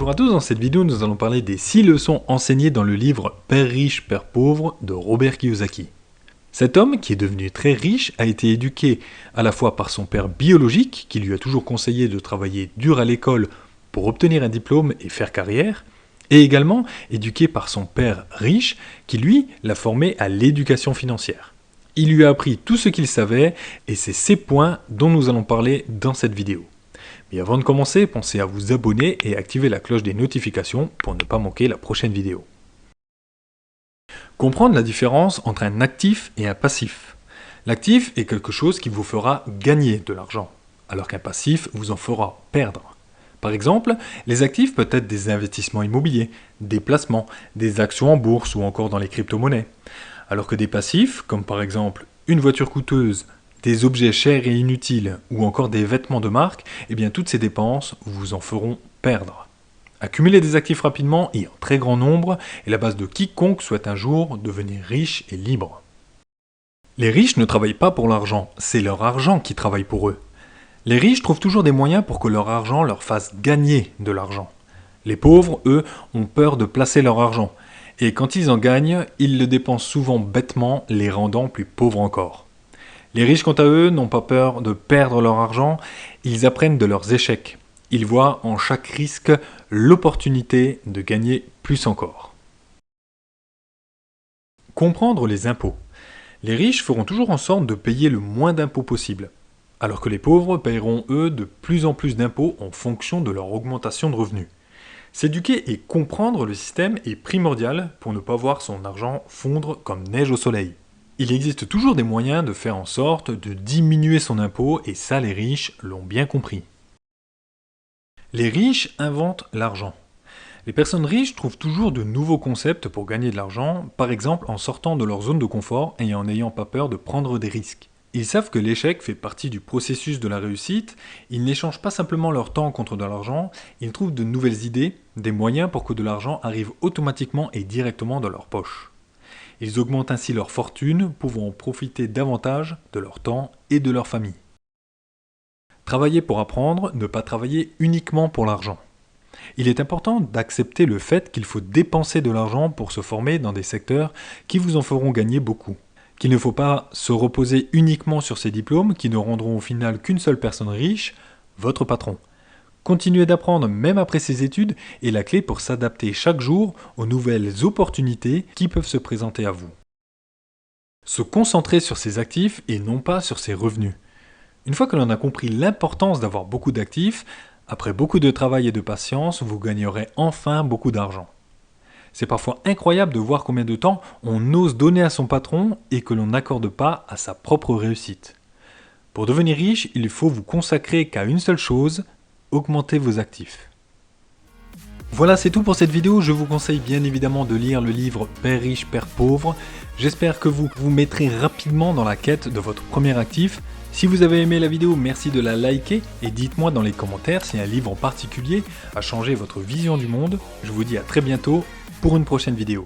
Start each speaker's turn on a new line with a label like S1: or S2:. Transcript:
S1: Bonjour à tous, dans cette vidéo nous allons parler des 6 leçons enseignées dans le livre Père riche, Père pauvre de Robert Kiyosaki. Cet homme, qui est devenu très riche, a été éduqué à la fois par son père biologique, qui lui a toujours conseillé de travailler dur à l'école pour obtenir un diplôme et faire carrière, et également éduqué par son père riche, qui lui l'a formé à l'éducation financière. Il lui a appris tout ce qu'il savait, et c'est ces points dont nous allons parler dans cette vidéo. Mais avant de commencer, pensez à vous abonner et activer la cloche des notifications pour ne pas manquer la prochaine vidéo. Comprendre la différence entre un actif et un passif. L'actif est quelque chose qui vous fera gagner de l'argent, alors qu'un passif vous en fera perdre. Par exemple, les actifs peuvent être des investissements immobiliers, des placements, des actions en bourse ou encore dans les crypto-monnaies. Alors que des passifs, comme par exemple une voiture coûteuse, des objets chers et inutiles ou encore des vêtements de marque, eh bien toutes ces dépenses vous en feront perdre. Accumuler des actifs rapidement et en très grand nombre est la base de quiconque souhaite un jour devenir riche et libre. Les riches ne travaillent pas pour l'argent, c'est leur argent qui travaille pour eux. Les riches trouvent toujours des moyens pour que leur argent leur fasse gagner de l'argent. Les pauvres, eux, ont peur de placer leur argent. Et quand ils en gagnent, ils le dépensent souvent bêtement, les rendant plus pauvres encore. Les riches, quant à eux, n'ont pas peur de perdre leur argent, ils apprennent de leurs échecs. Ils voient en chaque risque l'opportunité de gagner plus encore. Comprendre les impôts. Les riches feront toujours en sorte de payer le moins d'impôts possible, alors que les pauvres paieront, eux, de plus en plus d'impôts en fonction de leur augmentation de revenus. S'éduquer et comprendre le système est primordial pour ne pas voir son argent fondre comme neige au soleil. Il existe toujours des moyens de faire en sorte de diminuer son impôt et ça les riches l'ont bien compris. Les riches inventent l'argent. Les personnes riches trouvent toujours de nouveaux concepts pour gagner de l'argent, par exemple en sortant de leur zone de confort et en n'ayant pas peur de prendre des risques. Ils savent que l'échec fait partie du processus de la réussite, ils n'échangent pas simplement leur temps contre de l'argent, ils trouvent de nouvelles idées, des moyens pour que de l'argent arrive automatiquement et directement dans leur poche. Ils augmentent ainsi leur fortune, pouvant en profiter davantage de leur temps et de leur famille. Travailler pour apprendre, ne pas travailler uniquement pour l'argent. Il est important d'accepter le fait qu'il faut dépenser de l'argent pour se former dans des secteurs qui vous en feront gagner beaucoup. Qu'il ne faut pas se reposer uniquement sur ces diplômes qui ne rendront au final qu'une seule personne riche, votre patron. Continuer d'apprendre même après ses études est la clé pour s'adapter chaque jour aux nouvelles opportunités qui peuvent se présenter à vous. Se concentrer sur ses actifs et non pas sur ses revenus. Une fois que l'on a compris l'importance d'avoir beaucoup d'actifs, après beaucoup de travail et de patience, vous gagnerez enfin beaucoup d'argent. C'est parfois incroyable de voir combien de temps on ose donner à son patron et que l'on n'accorde pas à sa propre réussite. Pour devenir riche, il faut vous consacrer qu'à une seule chose, augmenter vos actifs. Voilà, c'est tout pour cette vidéo. Je vous conseille bien évidemment de lire le livre Père riche, Père pauvre. J'espère que vous vous mettrez rapidement dans la quête de votre premier actif. Si vous avez aimé la vidéo, merci de la liker et dites-moi dans les commentaires si un livre en particulier a changé votre vision du monde. Je vous dis à très bientôt pour une prochaine vidéo.